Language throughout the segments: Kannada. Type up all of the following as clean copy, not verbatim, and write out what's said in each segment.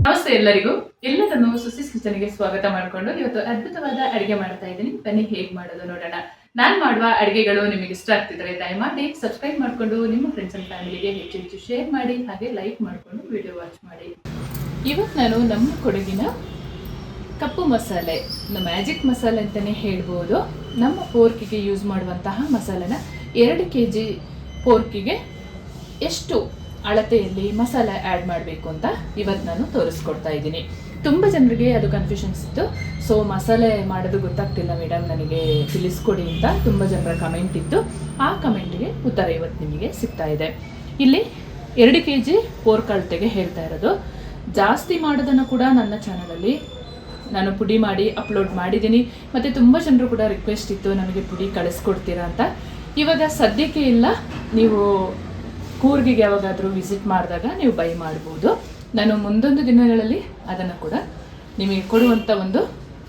ನಮಸ್ತೆ ಎಲ್ಲರಿಗೂ. ಎಲ್ಲರನ್ನು ಸುಸಿಸ್ ಕಿಚನ್ಗೆ ಸ್ವಾಗತ ಮಾಡಿಕೊಂಡು ಇವತ್ತು ಅದ್ಭುತವಾದ ಅಡಿಗೆ ಮಾಡ್ತಾ ಇದ್ದೀನಿ. ಬನ್ನಿ ಹೇಗೆ ಮಾಡೋದು ನೋಡೋಣ. ನಾನು ಮಾಡುವ ಅಡಿಗೆಗಳು ನಿಮಗೆ ಇಷ್ಟ ಆಗ್ತಿದ್ರೆ ದಯಮಾಡಿ ಸಬ್ಸ್ಕ್ರೈಬ್ ಮಾಡಿಕೊಂಡು ನಿಮ್ಮ ಫ್ರೆಂಡ್ಸ್ ಅಂಡ್ ಫ್ಯಾಮಿಲಿಗೆ ಹೆಚ್ಚು ಹೆಚ್ಚು ಶೇರ್ ಮಾಡಿ, ಹಾಗೆ ಲೈಕ್ ಮಾಡಿಕೊಂಡು ವಿಡಿಯೋ ವಾಚ್ ಮಾಡಿ. ಇವತ್ತು ನಾನು ನಮ್ಮ ಕೊಡಗಿನ ಕಪ್ಪು ಮಸಾಲೆ, ಮ್ಯಾಜಿಕ್ ಮಸಾಲೆ ಅಂತಲೇ ಹೇಳ್ಬೋದು, ನಮ್ಮ ಪೋರ್ಕಿಗೆ ಯೂಸ್ ಮಾಡುವಂತಹ ಮಸಾಲೆನ 2 kg ಪೋರ್ಕಿಗೆ ಎಷ್ಟು ಅಳತೆಯಲ್ಲಿ ಮಸಾಲೆ ಆ್ಯಡ್ ಮಾಡಬೇಕು ಅಂತ ಇವತ್ತು ನಾನು ತೋರಿಸ್ಕೊಡ್ತಾ ಇದ್ದೀನಿ. ತುಂಬ ಜನರಿಗೆ ಅದು ಕನ್ಫ್ಯೂಷನ್ಸ್ ಇತ್ತು. ಸೊ ಮಸಾಲೆ ಮಾಡೋದು ಗೊತ್ತಾಗ್ತಿಲ್ಲ ಮೇಡಮ್, ನನಗೆ ತಿಳಿಸ್ಕೊಡಿ ಅಂತ ತುಂಬ ಜನರ ಕಮೆಂಟ್ ಇತ್ತು. ಆ ಕಮೆಂಟಿಗೆ ಉತ್ತರ ಇವತ್ತು ನಿಮಗೆ ಸಿಗ್ತಾ ಇದೆ. ಇಲ್ಲಿ 2 kg ಪೋರ್ಕ್ ಅಳತೆಗೆ ಹೇಳ್ತಾ ಇರೋದು. ಜಾಸ್ತಿ ಮಾಡೋದನ್ನು ಕೂಡ ನನ್ನ ಚಾನಲಲ್ಲಿ ನಾನು ಪುಡಿ ಮಾಡಿ ಅಪ್ಲೋಡ್ ಮಾಡಿದ್ದೀನಿ. ಮತ್ತು ತುಂಬ ಜನರು ಕೂಡ ರಿಕ್ವೆಸ್ಟ್ ಇತ್ತು, ನಮಗೆ ಪುಡಿ ಕಳಿಸ್ಕೊಡ್ತೀರಾ ಅಂತ. ಇವಾಗ ಸದ್ಯಕ್ಕೆ ಇಲ್ಲ, ನೀವು ಕೂರ್ಗಿಗೆ ಯಾವಾಗಾದರೂ ವಿಸಿಟ್ ಮಾಡಿದಾಗ ನೀವು ಬೈ ಮಾಡ್ಬೋದು. ನಾನು ಮುಂದೊಂದು ದಿನಗಳಲ್ಲಿ ಅದನ್ನು ಕೂಡ ನಿಮಗೆ ಕೊಡುವಂಥ ಒಂದು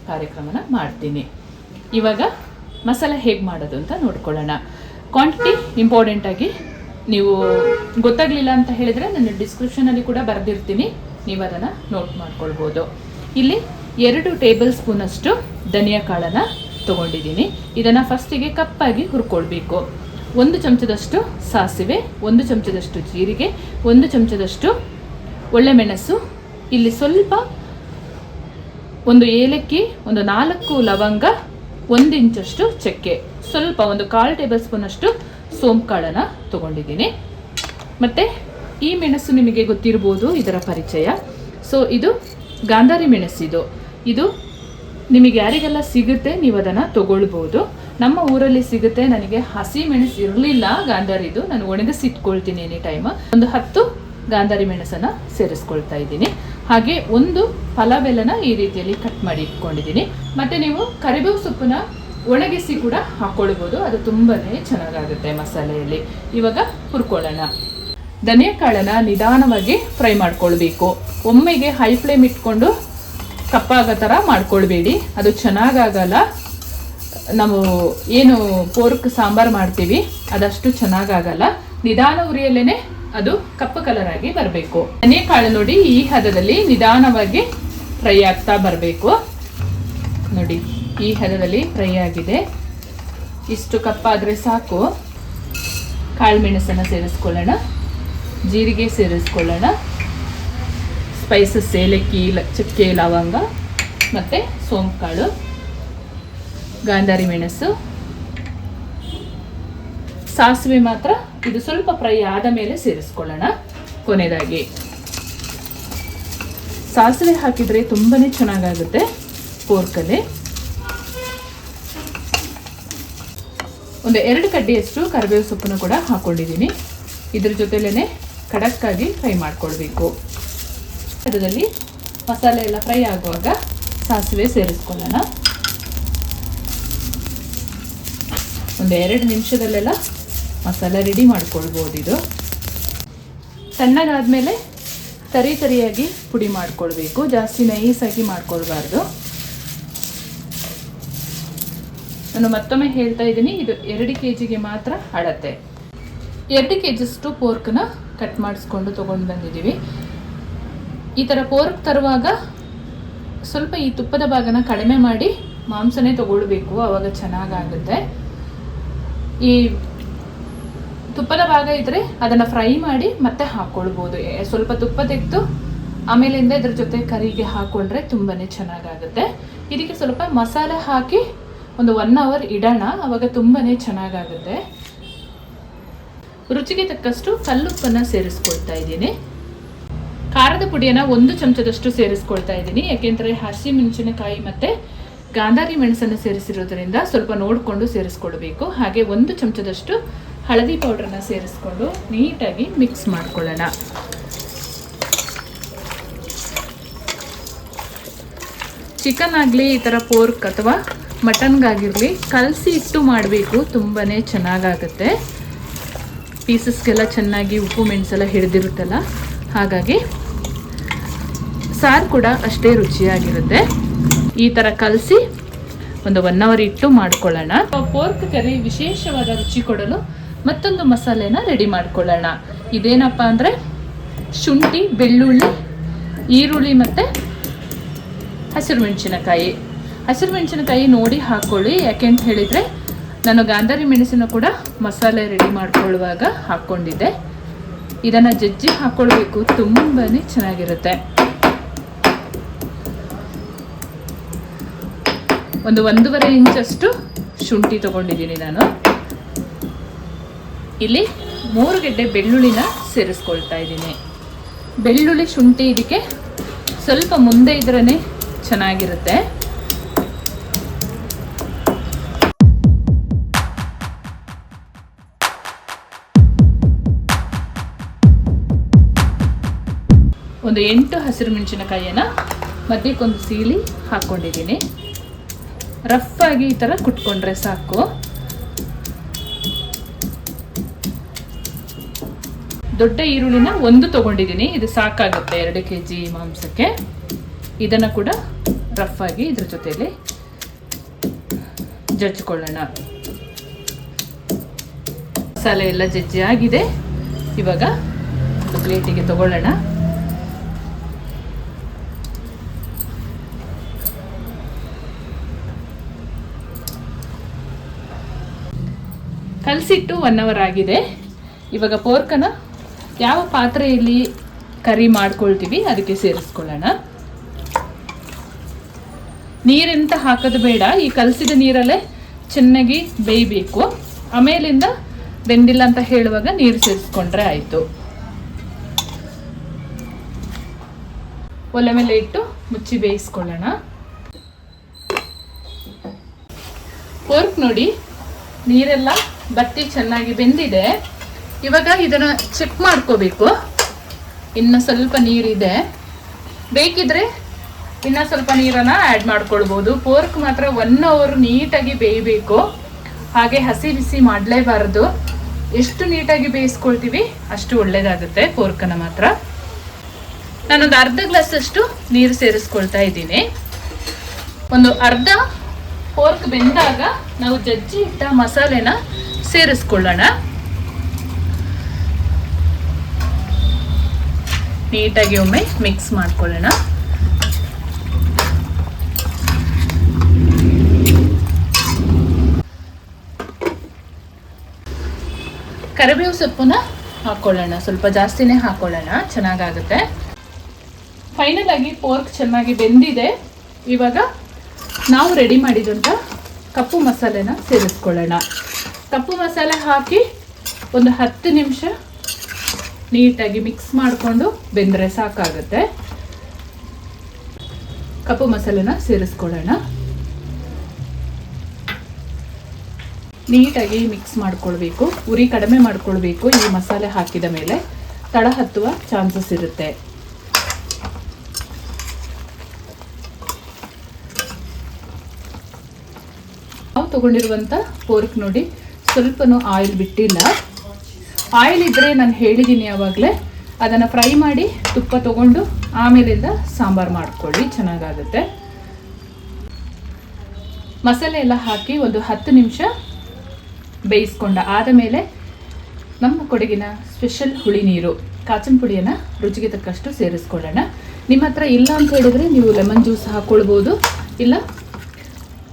ಕಾರ್ಯಕ್ರಮನ ಮಾಡ್ತೀನಿ. ಇವಾಗ ಮಸಾಲೆ ಹೇಗೆ ಮಾಡೋದು ಅಂತ ನೋಡ್ಕೊಳ್ಳೋಣ. ಕ್ವಾಂಟಿಟಿ ಇಂಪಾರ್ಟೆಂಟಾಗಿ ನೀವು ಗೊತ್ತಾಗಲಿಲ್ಲ ಅಂತ ಹೇಳಿದರೆ ನಾನು ಡಿಸ್ಕ್ರಿಪ್ಷನಲ್ಲಿ ಕೂಡ ಬರೆದಿರ್ತೀನಿ, ನೀವು ಅದನ್ನು ನೋಟ್ ಮಾಡ್ಕೊಳ್ಬೋದು. ಇಲ್ಲಿ 2 ಟೇಬಲ್ ಸ್ಪೂನಷ್ಟು ಧನಿಯಾ ಕಾಳನ್ನು ತೊಗೊಂಡಿದ್ದೀನಿ. ಇದನ್ನು ಫಸ್ಟಿಗೆ ಕಪ್ಪಾಗಿ ಹುರ್ಕೊಳ್ಬೇಕು. 1 ಚಮಚದಷ್ಟು ಸಾಸಿವೆ, 1 ಚಮಚದಷ್ಟು ಜೀರಿಗೆ, 1 ಚಮಚದಷ್ಟು ಒಳ್ಳೆಮೆಣಸು, ಇಲ್ಲಿ ಸ್ವಲ್ಪ ಒಂದು ಏಲಕ್ಕಿ, ಒಂದು 4 ಲವಂಗ, 1 ಇಂಚಷ್ಟು ಚಕ್ಕೆ, ಸ್ವಲ್ಪ ಒಂದು 1/4 ಟೇಬಲ್ ಸ್ಪೂನಷ್ಟು ಸೋಂಪು ಕಾಳನ್ನು ತೊಗೊಂಡಿದ್ದೀನಿ. ಮತ್ತು ಈ ಮೆಣಸು ನಿಮಗೆ ಗೊತ್ತಿರ್ಬೋದು, ಇದರ ಪರಿಚಯ. ಸೊ ಇದು ಗಾಂಧಾರಿ ಮೆಣಸಿದು. ಇದು ನಿಮಗೆ ಯಾರಿಗೆಲ್ಲ ಸಿಗುತ್ತೆ ನೀವು ಅದನ್ನು ತೊಗೊಳ್ಬೋದು. ನಮ್ಮ ಊರಲ್ಲಿ ಸಿಗುತ್ತೆ. ನನಗೆ ಹಸಿ ಮೆಣಸು ಇರಲಿಲ್ಲ ಗಾಂಧಾರಿದು, ನಾನು ಒಣಗಿಸಿಟ್ಕೊಳ್ತೀನಿ ಎನಿ ಟೈಮ್. ಒಂದು 10 ಗಾಂಧಾರಿ ಮೆಣಸನ್ನು ಸೇರಿಸ್ಕೊಳ್ತಾ ಇದ್ದೀನಿ. ಹಾಗೆ 1 ಪಲಾವೆಲನ ಈ ರೀತಿಯಲ್ಲಿ ಕಟ್ ಮಾಡಿ ಇಟ್ಕೊಂಡಿದ್ದೀನಿ. ಮತ್ತು ನೀವು ಕರಿಬೇವು ಸೊಪ್ಪನ್ನ ಒಣಗಿಸಿ ಕೂಡ ಹಾಕ್ಕೊಳ್ಬೋದು, ಅದು ತುಂಬಾ ಚೆನ್ನಾಗಾಗುತ್ತೆ ಮಸಾಲೆಯಲ್ಲಿ. ಇವಾಗ ಹುರ್ಕೊಳ್ಳೋಣ. ಧನಿಯಾ ಕಾಳನ್ನು ನಿಧಾನವಾಗಿ ಫ್ರೈ ಮಾಡ್ಕೊಳ್ಬೇಕು. ಒಮ್ಮೆಗೆ ಹೈ ಫ್ಲೇಮ್ ಇಟ್ಕೊಂಡು ಕಪ್ಪಾಗೋ ಥರ ಮಾಡ್ಕೊಳ್ಬೇಡಿ, ಅದು ಚೆನ್ನಾಗಾಗಲ್ಲ. ನಾವು ಏನು ಪೋರ್ಕ್ ಸಾಂಬಾರು ಮಾಡ್ತೀವಿ ಅದಷ್ಟು ಚೆನ್ನಾಗಾಗಲ್ಲ. ನಿಧಾನ ಉರಿಯಲ್ಲೇ ಅದು ಕಪ್ಪು ಕಲರ್ ಆಗಿ ಬರಬೇಕು. ಧನಿಯಾ ಕಾಳು ನೋಡಿ ಈ ಹದದಲ್ಲಿ ನಿಧಾನವಾಗಿ ಫ್ರೈ ಆಗ್ತಾ ಬರಬೇಕು. ನೋಡಿ ಈ ಹದದಲ್ಲಿ ಫ್ರೈ ಆಗಿದೆ. ಇಷ್ಟು ಕಪ್ಪಾದರೆ ಸಾಕು. ಕಾಳು ಮೆಣಸನ್ನು ಸೇರಿಸ್ಕೊಳ್ಳೋಣ, ಜೀರಿಗೆ ಸೇರಿಸ್ಕೊಳ್ಳೋಣ, ಸ್ಪೈಸಸ್ ಏಲಕ್ಕಿ, ಚಕ್ಕೆ, ಲವಂಗ ಮತ್ತು ಸೋಂಪು ಕಾಳು, ಗಾಂಧಾರಿ ಮೆಣಸು, ಸಾಸಿವೆ ಮಾತ್ರ ಇದು ಸ್ವಲ್ಪ ಫ್ರೈ ಆದ ಮೇಲೆ ಸೇರಿಸ್ಕೊಳ್ಳೋಣ. ಕೊನೆಯದಾಗಿ ಸಾಸಿವೆ ಹಾಕಿದರೆ ತುಂಬಾ ಚೆನ್ನಾಗಾಗುತ್ತೆ ಪೋರ್ಕಲ್ಲಿ. ಒಂದು 2 ಕಡ್ಡಿಯಷ್ಟು ಕರಿಬೇವು ಸೊಪ್ಪನ್ನು ಕೂಡ ಹಾಕ್ಕೊಂಡಿದ್ದೀನಿ. ಇದ್ರ ಜೊತೆಲೇ ಖಡಕ್ಕಾಗಿ ಫ್ರೈ ಮಾಡ್ಕೊಳ್ಬೇಕು. ಅದರಲ್ಲಿ ಮಸಾಲೆ ಎಲ್ಲ ಫ್ರೈ ಆಗುವಾಗ ಸಾಸಿವೆ ಸೇರಿಸ್ಕೊಳ್ಳೋಣ. ಒಂದು 2 ನಿಮಿಷದಲ್ಲೆಲ್ಲ ಮಸಾಲೆ ರೆಡಿ ಮಾಡ್ಕೊಳ್ಬೋದು. ಇದು ತಣ್ಣಗಾದ್ಮೇಲೆ ತರಿಯಾಗಿ ಪುಡಿ ಮಾಡ್ಕೊಳ್ಬೇಕು, ಜಾಸ್ತಿ ನೈಸಾಗಿ ಮಾಡ್ಕೊಳ್ಬಾರ್ದು. ನಾನು ಮತ್ತೊಮ್ಮೆ ಹೇಳ್ತಾ ಇದ್ದೀನಿ, ಇದು 2 kgಗೆ ಮಾತ್ರ ಅಳತೆ. 2 kgಷ್ಟು ಪೋರ್ಕ್ನ ಕಟ್ ಮಾಡಿಸ್ಕೊಂಡು ತೊಗೊಂಡು ಬಂದಿದ್ದೀವಿ. ಈ ಥರ ಪೋರ್ಕ್ ತರುವಾಗ ಸ್ವಲ್ಪ ಈ ತುಪ್ಪದ ಭಾಗನ ಕಡಿಮೆ ಮಾಡಿ ಮಾಂಸನೇ ತೊಗೊಳ್ಬೇಕು, ಆವಾಗ ಚೆನ್ನಾಗಾಗುತ್ತೆ. ಈ ತುಪ್ಪದ ಭಾಗ ಇದ್ದರೆ ಅದನ್ನು ಫ್ರೈ ಮಾಡಿ ಮತ್ತೆ ಹಾಕ್ಕೊಳ್ಬೋದು. ಸ್ವಲ್ಪ ತುಪ್ಪ ತೆಗೆದು ಆಮೇಲಿಂದ ಇದ್ರ ಜೊತೆ ಕರಿಗೆ ಹಾಕ್ಕೊಂಡ್ರೆ ತುಂಬಾ ಚೆನ್ನಾಗಾಗುತ್ತೆ. ಇದಕ್ಕೆ ಸ್ವಲ್ಪ ಮಸಾಲೆ ಹಾಕಿ ಒಂದು 1 hour ಇಡೋಣ, ಆವಾಗ ತುಂಬಾ ಚೆನ್ನಾಗಾಗುತ್ತೆ. ರುಚಿಗೆ ತಕ್ಕಷ್ಟು ಕಲ್ಲುಪ್ಪನ್ನು ಸೇರಿಸ್ಕೊಳ್ತಾ ಇದ್ದೀನಿ. ಖಾರದ ಪುಡಿಯನ್ನು 1 ಚಮಚದಷ್ಟು ಸೇರಿಸ್ಕೊಳ್ತಾ ಇದ್ದೀನಿ, ಯಾಕೆಂದರೆ ಹಸಿ ಮೆಣಸಿನಕಾಯಿ ಮತ್ತು ಗಾಂಧಾರಿ ಮೆಣಸನ್ನು ಸೇರಿಸಿರೋದ್ರಿಂದ ಸ್ವಲ್ಪ ನೋಡಿಕೊಂಡು ಸೇರಿಸ್ಕೊಳ್ಬೇಕು. ಹಾಗೆ 1 ಚಮಚದಷ್ಟು ಹಳದಿ ಪೌಡ್ರನ್ನ ಸೇರಿಸ್ಕೊಂಡು ನೀಟಾಗಿ ಮಿಕ್ಸ್ ಮಾಡ್ಕೊಳ್ಳೋಣ. ಚಿಕನ್ ಆಗಲಿ ಈ ಥರ ಪೋರ್ಕ್ ಅಥವಾ ಮಟನ್ಗಾಗಿರಲಿ ಕಲಸಿ ಇಟ್ಟು ಮಾಡಬೇಕು, ತುಂಬಾ ಚೆನ್ನಾಗಾಗುತ್ತೆ. ಪೀಸಸ್ಗೆಲ್ಲ ಚೆನ್ನಾಗಿ ಉಪ್ಪು ಮೆಣಸೆಲ್ಲ ಹಿಡಿದಿರುತ್ತಲ್ಲ, ಹಾಗಾಗಿ ಸಾರು ಕೂಡ ಅಷ್ಟೇ ರುಚಿಯಾಗಿರುತ್ತೆ. ಈ ಥರ ಕಲಸಿ ಒಂದು 1 hour ಇಟ್ಟು ಮಾಡ್ಕೊಳ್ಳೋಣ. ಪೋರ್ಕ್ ಕರಿ ವಿಶೇಷವಾದ ರುಚಿ ಕೊಡಲು ಮತ್ತೊಂದು ಮಸಾಲೆನ ರೆಡಿ ಮಾಡ್ಕೊಳ್ಳೋಣ. ಇದೇನಪ್ಪ ಅಂದರೆ ಶುಂಠಿ, ಬೆಳ್ಳುಳ್ಳಿ, ಈರುಳ್ಳಿ ಮತ್ತು ಹಸಿರು ಮೆಣಸಿನಕಾಯಿ. ಹಸಿರು ಮೆಣಸಿನಕಾಯಿ ನೋಡಿ ಹಾಕ್ಕೊಳ್ಳಿ, ಯಾಕೆಂತ ಹೇಳಿದರೆ ನಾನು ಗಾಂಧಾರಿ ಮೆಣಸಿನ ಕೂಡ ಮಸಾಲೆ ರೆಡಿ ಮಾಡ್ಕೊಳ್ಳುವಾಗ ಹಾಕ್ಕೊಂಡಿದ್ದೆ. ಇದನ್ನು ಜಜ್ಜಿ ಹಾಕ್ಕೊಳ್ಬೇಕು, ತುಂಬಾ ಚೆನ್ನಾಗಿರುತ್ತೆ. ಒಂದು 1.5 ಇಂಚಷ್ಟು ಶುಂಠಿ ತೊಗೊಂಡಿದ್ದೀನಿ ನಾನು. ಇಲ್ಲಿ 3 ಗೆಡ್ಡೆ ಬೆಳ್ಳುಳ್ಳಿನ ಸೇರಿಸ್ಕೊಳ್ತಾ ಇದ್ದೀನಿ. ಬೆಳ್ಳುಳ್ಳಿ ಶುಂಠಿ ಇದಕ್ಕೆ ಸ್ವಲ್ಪ ಮುಂದೆ ಇದ್ರೇ ಚೆನ್ನಾಗಿರುತ್ತೆ. ಒಂದು 8 ಹಸಿರು ಮೆಣಸಿನಕಾಯಿಯನ್ನು ಮಧ್ಯಕ್ಕೊಂದು ಸೀಳಿ ಹಾಕ್ಕೊಂಡಿದ್ದೀನಿ. ರಫ್ ಆಗಿ ಈ ಥರ ಕುಟ್ಕೊಂಡ್ರೆ ಸಾಕು. ದೊಡ್ಡ ಈರುಳ್ಳಿನ 1 ತೊಗೊಂಡಿದ್ದೀನಿ, ಇದು ಸಾಕಾಗುತ್ತೆ 2 kg ಮಾಂಸಕ್ಕೆ. ಇದನ್ನು ಕೂಡ ರಫ್ ಆಗಿ ಇದ್ರ ಜೊತೆಯಲ್ಲಿ ಜಜ್ಜಿಕೊಳ್ಳೋಣ. ಮಸಾಲೆ ಎಲ್ಲ ಜಜ್ಜಿ ಆಗಿದೆ. ಇವಾಗ ಒಂದು ಪ್ಲೇಟಿಗೆ ತಗೊಳ್ಳೋಣ. ಕಲಸಿಟ್ಟು 1 hour ಆಗಿದೆ. ಇವಾಗ ಪೋರ್ಕನ್ನು ಯಾವ ಪಾತ್ರೆಯಲ್ಲಿ ಕರಿ ಮಾಡ್ಕೊಳ್ತೀವಿ ಅದಕ್ಕೆ ಸೇರಿಸ್ಕೊಳ್ಳೋಣ. ನೀರೆಂತ ಹಾಕೋದು ಬೇಡ, ಈ ಕಲಸಿದ ನೀರಲ್ಲೇ ಚೆನ್ನಾಗಿ ಬೇಯಬೇಕು. ಆಮೇಲಿಂದ ಬೆಂದಿಲ್ಲ ಅಂತ ಹೇಳುವಾಗ ನೀರು ಸೇರಿಸ್ಕೊಂಡ್ರೆ ಆಯಿತು. ಒಲೆ ಮೇಲೆ ಇಟ್ಟು ಮುಚ್ಚಿ ಬೇಯಿಸ್ಕೊಳ್ಳೋಣ. ಪೋರ್ಕ್ ನೋಡಿ ನೀರೆಲ್ಲ ಬತ್ತಿ ಚೆನ್ನಾಗಿ ಬೆಂದಿದೆ. ಇವಾಗ ಇದನ್ನು ಚೆಕ್ ಮಾಡ್ಕೋಬೇಕು, ಇನ್ನು ಸ್ವಲ್ಪ ನೀರಿದೆ. ಬೇಕಿದ್ರೆ ಇನ್ನು ಸ್ವಲ್ಪ ನೀರನ್ನು ಆ್ಯಡ್ ಮಾಡ್ಕೊಳ್ಬೋದು. ಪೋರ್ಕ್ ಮಾತ್ರ 1 hour ನೀಟಾಗಿ ಬೇಯಬೇಕು, ಹಾಗೆ ಹಸಿ ಬಿಸಿ ಮಾಡಲೇಬಾರ್ದು. ಎಷ್ಟು ನೀಟಾಗಿ ಬೇಯಿಸ್ಕೊಳ್ತೀವಿ ಅಷ್ಟು ಒಳ್ಳೆಯದಾಗುತ್ತೆ ಪೋರ್ಕನ್ನು ಮಾತ್ರ. ನಾನೊಂದು ಅರ್ಧ ಗ್ಲಾಸಷ್ಟು ನೀರು ಸೇರಿಸ್ಕೊಳ್ತಾ ಇದ್ದೀನಿ. ಒಂದು ಅರ್ಧ ಪೋರ್ಕ್ ಬೆಂದಾಗ ನಾವು ಜಜ್ಜಿ ಇಟ್ಟ ಮಸಾಲೆನ ಸೇರಿಸ್ಕೊಳ್ಳೋಣ. ನೀಟಾಗಿ ಒಮ್ಮೆ ಮಿಕ್ಸ್ ಮಾಡ್ಕೊಳ್ಳೋಣ. ಕರಿಬೇವು ಸೊಪ್ಪನ್ನ ಹಾಕ್ಕೊಳ್ಳೋಣ, ಸ್ವಲ್ಪ ಜಾಸ್ತಿನೇ ಹಾಕ್ಕೊಳ್ಳೋಣ, ಚೆನ್ನಾಗಾಗುತ್ತೆ. ಫೈನಲ್ ಆಗಿ ಪೋರ್ಕ್ ಚೆನ್ನಾಗಿ ಬೆಂದಿದೆ. ಇವಾಗ ನಾವು ರೆಡಿ ಮಾಡಿದಂಥ ಕಪ್ಪು ಮಸಾಲೆನ ಸೇರಿಸ್ಕೊಳ್ಳೋಣ. ಕಪ್ಪು ಮಸಾಲೆ ಹಾಕಿ ಒಂದು 10 ನಿಮಿಷ ನೀಟಾಗಿ ಮಿಕ್ಸ್ ಮಾಡಿಕೊಂಡು ಬೆಂದರೆ ಸಾಕಾಗುತ್ತೆ. ಕಪ್ಪು ಮಸಾಲೆನ ಸೇರಿಸ್ಕೊಳ್ಳೋಣ. ನೀಟಾಗಿ ಮಿಕ್ಸ್ ಮಾಡ್ಕೊಳ್ಬೇಕು, ಉರಿ ಕಡಿಮೆ ಮಾಡ್ಕೊಳ್ಬೇಕು. ಈ ಮಸಾಲೆ ಹಾಕಿದ ಮೇಲೆ ತಳ ಹತ್ತುವ ಚಾನ್ಸಸ್ ಇರುತ್ತೆ. ನಾವು ತಗೊಂಡಿರುವಂಥ ಪೋರ್ಕ್ ನೋಡಿ ಸ್ವಲ್ಪನೂ ಆಯಿಲ್ ಬಿಟ್ಟಿಲ್ಲ. ಆಯಿಲ್ ಇದ್ದರೆ ನಾನು ಹೇಳಿದ್ದೀನಿ ಆವಾಗಲೇ, ಅದನ್ನು ಫ್ರೈ ಮಾಡಿ ತುಪ್ಪ ತಗೊಂಡು ಆಮೇಲಿಂದ ಸಾಂಬಾರು ಮಾಡ್ಕೊಳ್ಳಿ, ಚೆನ್ನಾಗಾಗುತ್ತೆ. ಮಸಾಲೆ ಎಲ್ಲ ಹಾಕಿ ಒಂದು 10 ನಿಮಿಷ ಬೇಯಿಸ್ಕೊಂಡ ಆದಮೇಲೆ ನಮ್ಮ ಕೊಡಗಿನ ಸ್ಪೆಷಲ್ ಹುಳಿ ನೀರು ಕಾಚನ ಪುಡಿಯನ್ನು ರುಚಿಗೆ ತಕ್ಕಷ್ಟು ಸೇರಿಸ್ಕೊಳ್ಳೋಣ. ನಿಮ್ಮ ಹತ್ರ ಇಲ್ಲ ಅಂತ ಹೇಳಿದರೆ ನೀವು ಲೆಮನ್ ಜ್ಯೂಸ್ ಹಾಕ್ಕೊಳ್ಬೋದು, ಇಲ್ಲ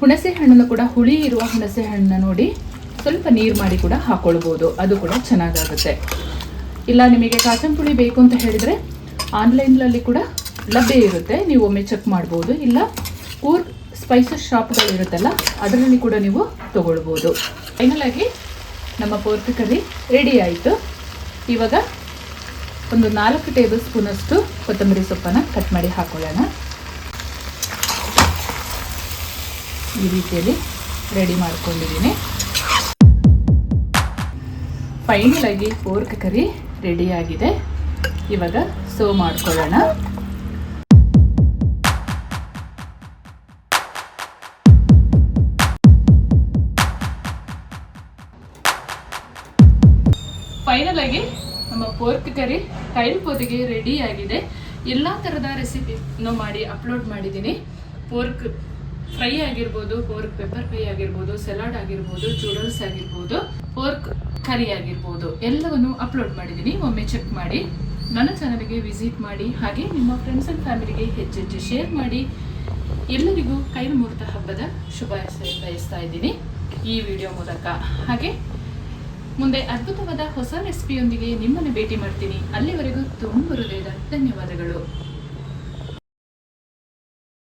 ಹುಣಸೆ ಹಣ್ಣನ್ನು ಕೂಡ ಹುಳಿ ಇರುವ ಹುಣಸೆ ಹಣ್ಣನ್ನು ನೋಡಿ ಸ್ವಲ್ಪ ನೀರು ಮಾಡಿ ಕೂಡ ಹಾಕ್ಕೊಳ್ಬೋದು, ಅದು ಕೂಡ ಚೆನ್ನಾಗಾಗುತ್ತೆ. ಇಲ್ಲ ನಿಮಗೆ ಕಾಚನ ಪುಡಿ ಬೇಕು ಅಂತ ಹೇಳಿದರೆ ಆನ್ಲೈನಲ್ಲಿ ಕೂಡ ಲಭ್ಯ ಇರುತ್ತೆ, ನೀವು ಒಮ್ಮೆ ಚೆಕ್ ಮಾಡ್ಬೋದು. ಇಲ್ಲ ಕೂರ್ಗ್ ಸ್ಪೈಸಸ್ ಶಾಪ್ಗಳಿರುತ್ತಲ್ಲ ಅದರಲ್ಲಿ ಕೂಡ ನೀವು ತೊಗೊಳ್ಬೋದು. ಫೈನಲ್ ಆಗಿ ನಮ್ಮ ಪೋರ್ಕ್ ಕರಿ ರೆಡಿ ಆಯಿತು. ಇವಾಗ ಒಂದು 4 ಟೇಬಲ್ ಸ್ಪೂನಷ್ಟು ಕೊತ್ತಂಬರಿ ಸೊಪ್ಪನ್ನು ಕಟ್ ಮಾಡಿ ಹಾಕೊಳ್ಳೋಣ. ಈ ರೀತಿಯಲ್ಲಿ ರೆಡಿ ಮಾಡ್ಕೊಂಡಿದ್ದೀನಿ. ಫೈನಲ್ ಆಗಿ ಪೋರ್ಕ್ ಕರಿ ರೆಡಿಯಾಗಿದೆ. ಇವಾಗ ಸರ್ವ್ ಮಾಡ್ಕೊಳ್ಳೋಣ. ಫೈನಲ್ ಆಗಿ ನಮ್ಮ ಪೋರ್ಕ್ ಕರಿ ಟೈಲ್ ಪೊದಿಗೆ ರೆಡಿ ಆಗಿದೆ. ಎಲ್ಲ ಥರದ ರೆಸಿಪಿನೂ ಮಾಡಿ ಅಪ್ಲೋಡ್ ಮಾಡಿದ್ದೀನಿ. ಪೋರ್ಕ್ ಫ್ರೈ ಆಗಿರ್ಬೋದು, ಪೋರ್ಕ್ ಪೆಪ್ಪರ್ ಫ್ರೈ ಆಗಿರ್ಬೋದು, ಸಲಾಡ್ ಆಗಿರ್ಬೋದು, ಚೂಡಲ್ಸ್ ಆಗಿರ್ಬೋದು, ಪೋರ್ಕ್ ಕರಿ ಆಗಿರ್ಬೋದು, ಎಲ್ಲವನ್ನು ಅಪ್ಲೋಡ್ ಮಾಡಿದ್ದೀನಿ. ಒಮ್ಮೆ ಚೆಕ್ ಮಾಡಿ. ನನ್ನ ಚಾನಲ್ಗೆ ವಿಸಿಟ್ ಮಾಡಿ, ಹಾಗೆ ನಿಮ್ಮ ಫ್ರೆಂಡ್ಸ್ ಆ್ಯಂಡ್ ಫ್ಯಾಮಿಲಿಗೆ ಹೆಚ್ಚೆಚ್ಚು ಶೇರ್ ಮಾಡಿ. ಎಲ್ಲರಿಗೂ ಕೈಲ ಮುಹೂರ್ತ ಹಬ್ಬದ ಶುಭಾಶಯ ಬಯಸ್ತಾ ಇದ್ದೀನಿ ಈ ವಿಡಿಯೋ ಮೂಲಕ. ಹಾಗೆ ಮುಂದೆ ಅದ್ಭುತವಾದ ಹೊಸ ರೆಸಿಪಿಯೊಂದಿಗೆ ನಿಮ್ಮನ್ನು ಭೇಟಿ ಮಾಡ್ತೀನಿ. ಅಲ್ಲಿವರೆಗೂ ತುಂಬ ಹೃದಯದ ಧನ್ಯವಾದಗಳು.